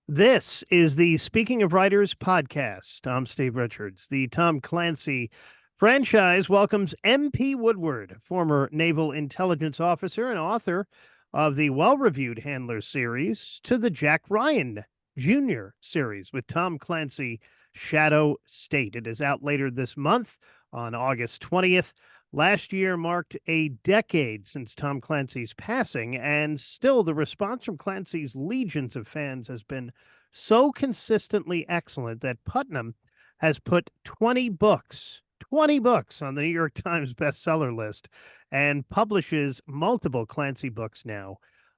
This is the Speaking of Writers podcast. I'm Steve Richards. The Tom Clancy franchise welcomes MP Woodward, former naval intelligence officer and author of the well-reviewed Handler series, to the Jack Ryan Jr. series with Tom Clancy Shadow State. It is out later this month on August 20th. Last year marked a decade since Tom Clancy's passing, and still the response from Clancy's legions of fans has been so consistently excellent that Putnam has put 20 books on the New York Times bestseller list and publishes multiple Clancy books now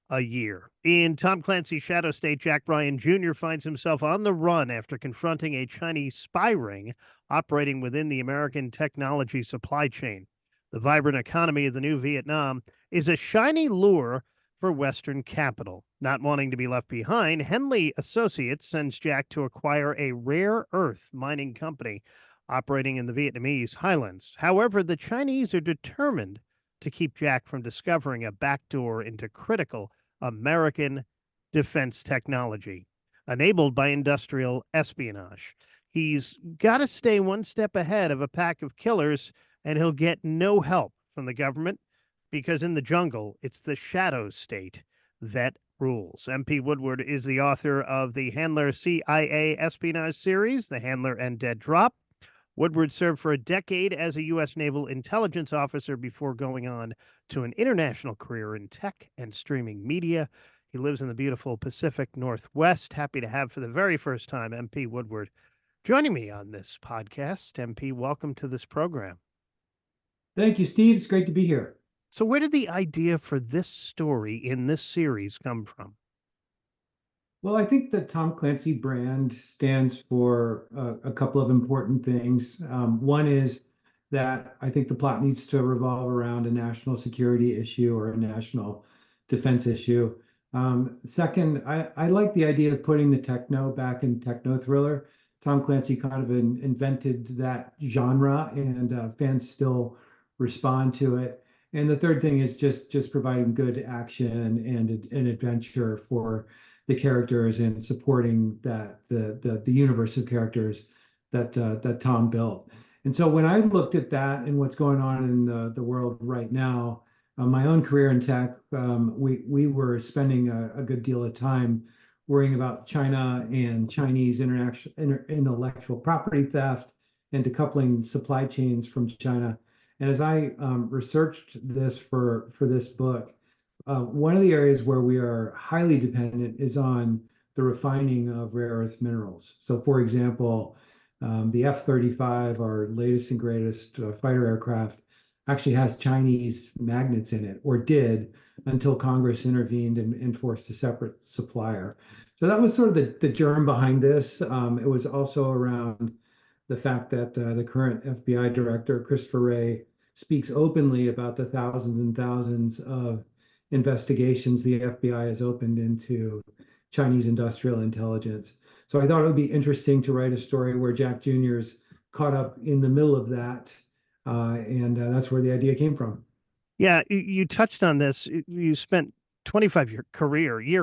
a year. In Tom Clancy Shadow State, Jack Ryan Jr. finds himself on the run after confronting a Chinese spy ring operating within the American technology supply chain. The vibrant economy of the new Vietnam is a shiny lure for Western capital. Not wanting to be left behind, Hendley Associates sends Jack to acquire a rare earth mining company operating in the Vietnamese highlands. However, the Chinese are determined to keep Jack from discovering a backdoor into critical American defense technology, enabled by industrial espionage. He's got to stay one step ahead of a pack of killers, and he'll get no help from the government because in the jungle, it's the shadow state that rules. MP Woodward is the author of the Handler CIA espionage series, The Handler and Dead Drop. Woodward served for a decade as a U.S. naval intelligence officer before going on to an international career in tech and streaming media. He lives in the beautiful Pacific Northwest. Happy to have for the very first time MP Woodward joining me on this podcast. MP, welcome to this program. Thank you, Steve. It's great to be here. So where did the idea for this story in this series come from? Well, I think the Tom Clancy brand stands for a couple of important things. One is that I think the plot needs to revolve around a national security issue or a national defense issue. Second, I like the idea of putting the techno back in techno thriller. Tom Clancy kind of invented that genre, and fans still respond to it. And the third thing is just providing good action and an adventure for the characters and supporting the universe of characters that Tom built. And so when I looked at that and what's going on in the world right now, my own career in tech, we were spending a good deal of time worrying about China and Chinese intellectual property theft and decoupling supply chains from China. And as I researched this for this book, one of the areas where we are highly dependent is on the refining of rare earth minerals. So, for example, the F-35, our latest and greatest fighter aircraft, actually has Chinese magnets in it, or did, until Congress intervened and forced a separate supplier. So that was sort of the germ behind this. It was also around the fact that the current FBI director, Christopher Wray, speaks openly about the thousands and thousands of investigations the FBI has opened into Chinese industrial intelligence. So I thought it would be interesting to write a story where Jack Jr.'s caught up in the middle of that, and that's where the idea came from. Yeah, you touched on this. You spent 25-year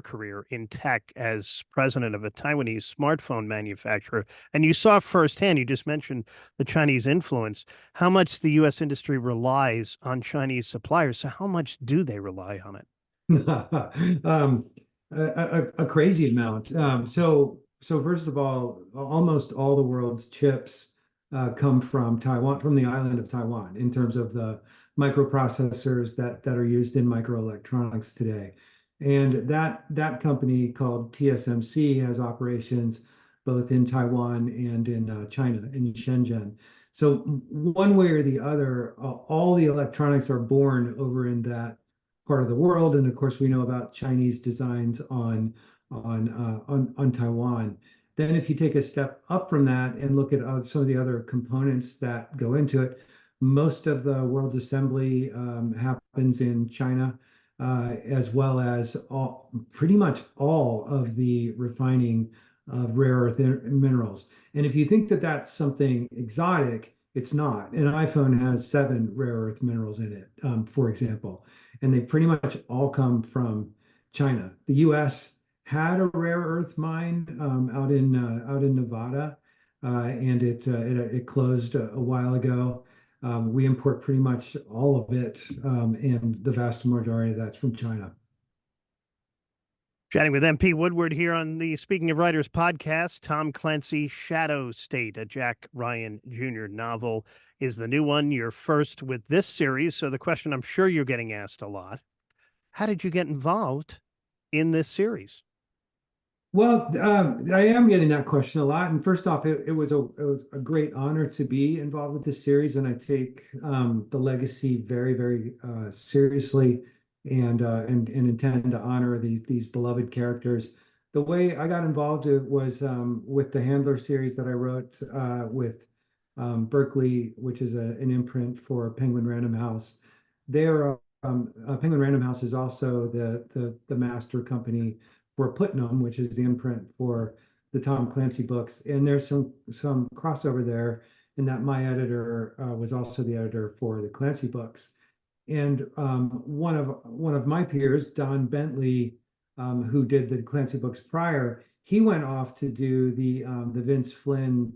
career in tech as president of a Taiwanese smartphone manufacturer, and you saw firsthand, you just mentioned the Chinese influence, how much the U.S. industry relies on Chinese suppliers. So how much do they rely on it? A crazy amount. So first of all, almost all the world's chips come from Taiwan, from the island of Taiwan, in terms of the microprocessors that are used in microelectronics today. And that company called TSMC has operations both in Taiwan and in China, in Shenzhen. So one way or the other, all the electronics are born over in that part of the world. And of course, we know about Chinese designs on Taiwan. Then if you take a step up from that and look at some of the other components that go into it, most of the world's assembly happens in China, as well as pretty much all of the refining of rare earth minerals. And if you think that that's something exotic, it's not. An iPhone has 7 rare earth minerals in it, for example, and they pretty much all come from China. The US had a rare earth mine out in Nevada, and it closed a while ago. We import pretty much all of it, and the vast majority of that's from China. Chatting with MP Woodward here on the Speaking of Writers podcast. Tom Clancy Shadow State, a Jack Ryan Jr. novel, is the new one. You're first with this series, so the question I'm sure you're getting asked a lot: how did you get involved in this series? Well, I am getting that question a lot. And first off, it was a great honor to be involved with this series, and I take the legacy very, very seriously, and intend to honor these beloved characters. The way I got involved was with the Handler series that I wrote with Berkeley, which is an imprint for Penguin Random House. Penguin Random House is also the master company for Putnam, which is the imprint for the Tom Clancy books. And there's some crossover there in that my editor was also the editor for the Clancy books. And one of my peers, Don Bentley, who did the Clancy books prior, he went off to do the Vince Flynn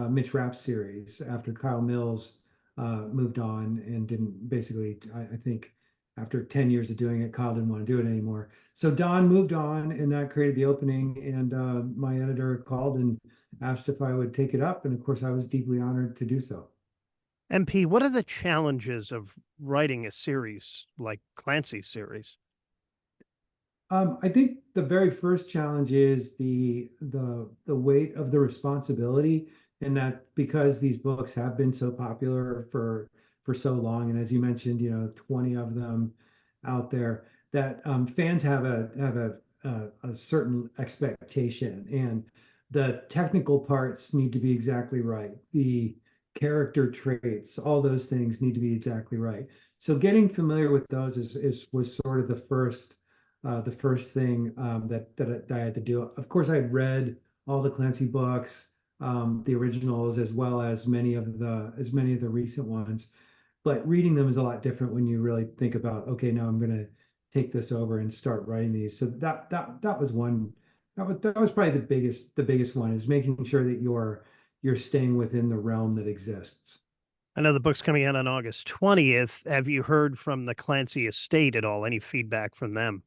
Mitch Rapp series after Kyle Mills moved on and didn't basically, I think after 10 years of doing it, Kyle didn't want to do it anymore. So Don moved on, and that created the opening. And my editor called and asked if I would take it up. And of course, I was deeply honored to do so. MP, what are the challenges of writing a series like Clancy's series? I think the very first challenge is the weight of the responsibility, and that because these books have been so popular for so long, and as you mentioned, 20 of them out there, that fans have a certain expectation, and the technical parts need to be exactly right. The character traits, all those things need to be exactly right. So getting familiar with those was sort of the first thing that I had to do. Of course, I had read all the Clancy books, the originals, as well as many of the recent ones. But reading them is a lot different when you really think about, okay, now I'm going to take this over and start writing these. So that was one. That was probably the biggest one, is making sure that you're staying within the realm that exists. I know the book's coming out on August 20th. Have you heard from the Clancy estate at all? Any feedback from them?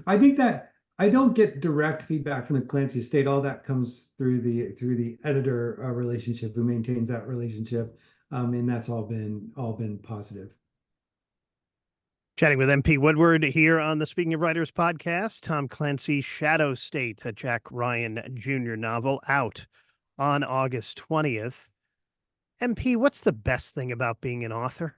I think that I don't get direct feedback from the Clancy estate. All that comes through the editor relationship, who maintains that relationship, and that's all been positive. Chatting with MP Woodward here on the Speaking of Writers podcast. Tom Clancy Shadow State, a Jack Ryan Jr. novel, out on August 20th. MP, what's the best thing about being an author?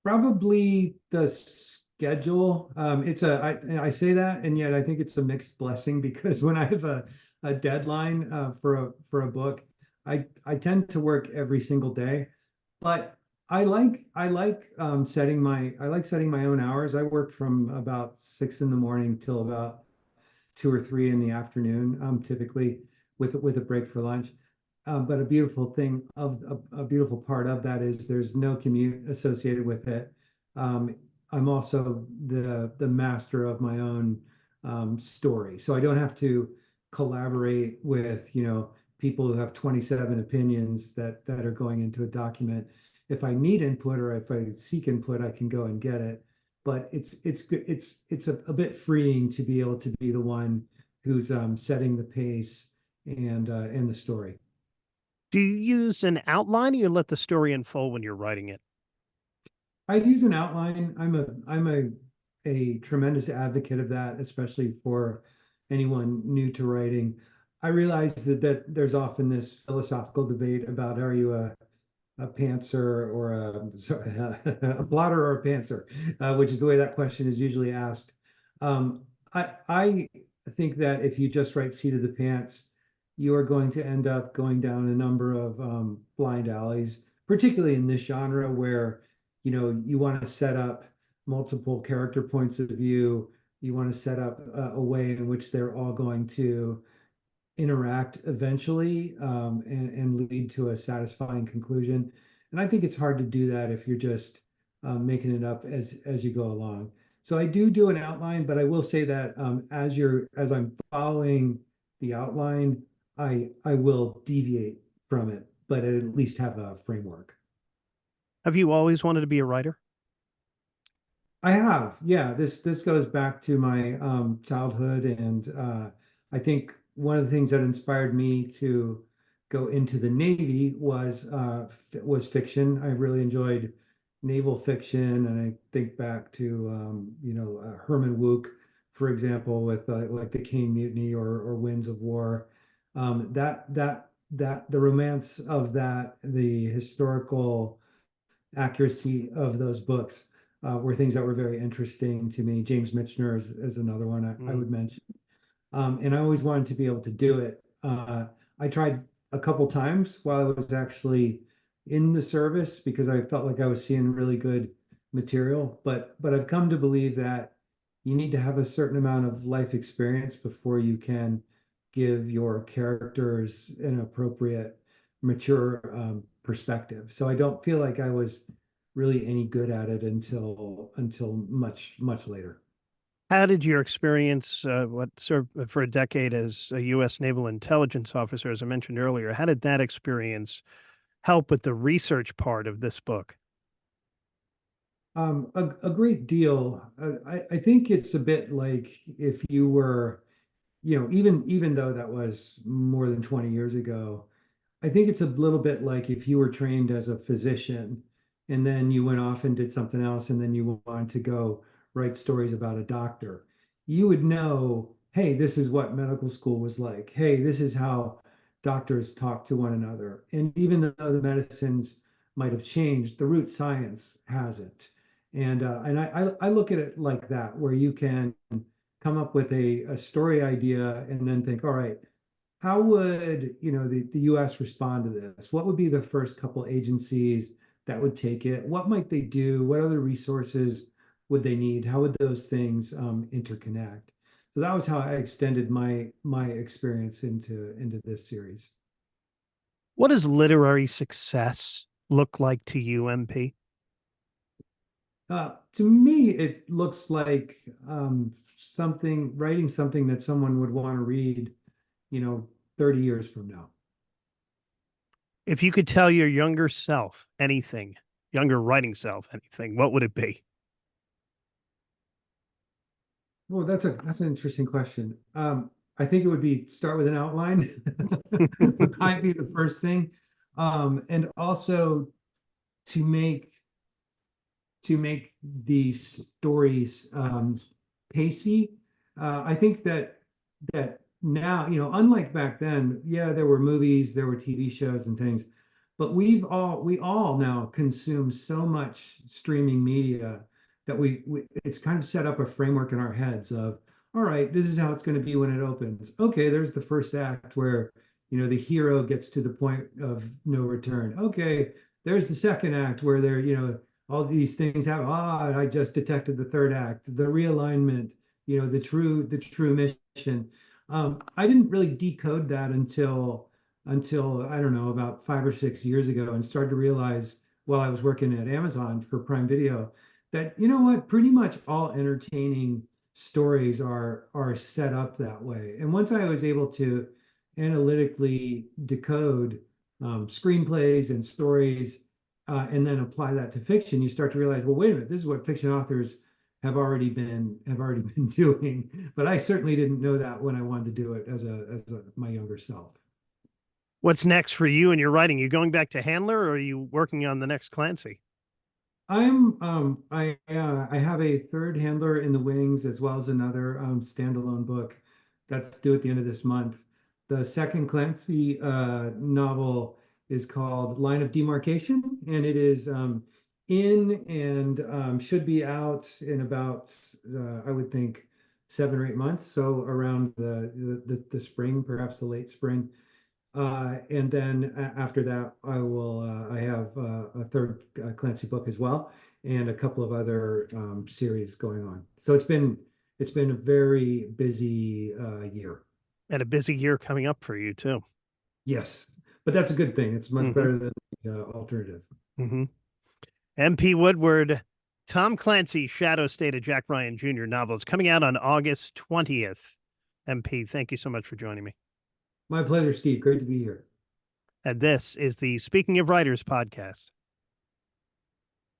Probably the schedule. I say that, and yet I think it's a mixed blessing, because when I have a deadline for a book, I tend to work every single day. But I like setting my own hours. I work from about 6 in the morning till about 2 or 3 in the afternoon, typically with a break for lunch. But a beautiful part of that is there's no commute associated with it. I'm also the master of my own story, so I don't have to collaborate with people who have 27 opinions that are going into a document. If I need input, or if I seek input, I can go and get it. But it's a bit freeing to be able to be the one who's setting the pace and the story. Do you use an outline, or you let the story unfold when you're writing it? I use an outline. I'm a tremendous advocate of that, especially for anyone new to writing. I realize that there's often this philosophical debate about, are you a pantser or a plotter or a pantser, which is the way that question is usually asked. I think that if you just write seat of the pants, you are going to end up going down a number of blind alleys, particularly in this genre, where you want to set up multiple character points of view. You want to set up a way in which they're all going to interact eventually, and lead to a satisfying conclusion. And I think it's hard to do that if you're just making it up as you go along. So I do an outline, but I will say that as I'm following the outline, I will deviate from it, but at least have a framework. Have you always wanted to be a writer? I have, yeah. This goes back to my childhood, and I think one of the things that inspired me to go into the Navy was fiction. I really enjoyed naval fiction, and I think back to Herman Wouk, for example, with like the Caine Mutiny or Winds of War. That the romance of that, the historical accuracy of those books were things that were very interesting to me. James Michener is another one I Mm. would mention. And I always wanted to be able to do it. I tried a couple times while I was actually in the service because I felt like I was seeing really good material. But I've come to believe that you need to have a certain amount of life experience before you can give your characters an appropriate, mature perspective. So I don't feel like I was really any good at it until much later. How did your experience, what served for a decade as a U.S. Naval intelligence officer, as I mentioned earlier, how did that experience help with the research part of this book? A great deal. I think it's a bit like if you were, even though that was more than 20 years ago, I think it's a little bit like if you were trained as a physician and then you went off and did something else and then you wanted to go write stories about a doctor. You would know, hey, this is what medical school was like. Hey, this is how doctors talk to one another. And even though the medicines might have changed, the root science hasn't. And I look at it like that, where you can come up with a story idea and then think, all right, how would the US respond to this? What would be the first couple agencies that would take it? What might they do? What other resources would they need? How would those things interconnect? So that was how I extended my experience into this series. What does literary success look like to you, MP? To me, it looks like writing something that someone would want to read, you know, 30 years from now. If you could tell your younger self anything, younger writing self anything, what would it be? Well, that's an interesting question. I think it would be start with an outline would probably be the first thing, and also to make these stories pacey. I think that now, unlike back then, yeah, there were movies, there were TV shows and things, but we all now consume so much streaming media that it's kind of set up a framework in our heads of, all right, this is how it's going to be when it opens. Okay, there's the first act where, the hero gets to the point of no return. Okay, there's the second act where all these things happen. I just detected the third act, the realignment, the true mission. I didn't really decode that until I don't know, about 5 or 6 years ago, and started to realize while I was working at Amazon for Prime Video that, you know what, pretty much all entertaining stories are set up that way. And once I was able to analytically decode screenplays and stories, and then apply that to fiction, you start to realize, well, wait a minute, this is what fiction authors have already been doing. But I certainly didn't know that when I wanted to do it as my younger self. What's next for you and your writing? You going back to Handler or are you working on the next Clancy? I have a third handler in the wings, as well as another standalone book that's due at the end of this month. The second Clancy novel is called Line of Demarcation, and it is in and should be out in about I would think 7 or 8 months, so around the spring, perhaps the late spring. And then after that, I have a third Clancy book as well, and a couple of other series going on. So it's been a very busy year. And a busy year coming up for you too. Yes, but that's a good thing. It's much Hmm. better than the alternative. Hmm. MP Woodward, Tom Clancy Shadow State, a Jack Ryan Jr. novel, is coming out on August 20th. MP, thank you so much for joining me. My pleasure, Steve. Great to be here. And this is the Speaking of Writers podcast.